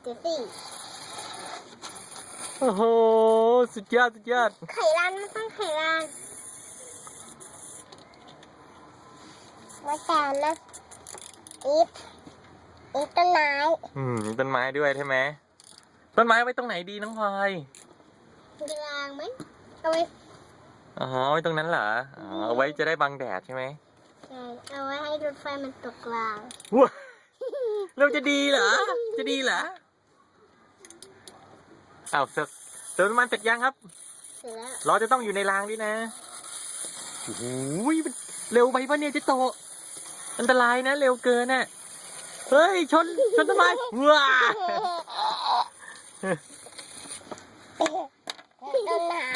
เดี๋ยวสิโอ้โหสุดยอดสุดยอดไข่ร้านมันต้องไข่ร้านว่าแต่นะอีฟต้นไม้ต้นไม้ด้วยใช่ไหมต้นไม้ไว้ตรงไหนดีน้องพลอยกลางไหมเอาไว้ อ๋อไว้ตรงนั้นเหรออ๋อเอาไว้จะได้บังแดดใช่ไหมใช่เอาไว้ให้รถไฟมันตกกลางว้าเราจะดีเหรอจะดีเหรออ้าวเติมน้ำมันเสร็จยังครับเสร็จแล้วล้อจะต้องอยู่ในรางด้วยนะโอ้โหเร็วไปปะเนี่ยเจะโตอันตรายนะเร็วเกินน่ะเฮ้ยชนทำไมว้าต้นไม้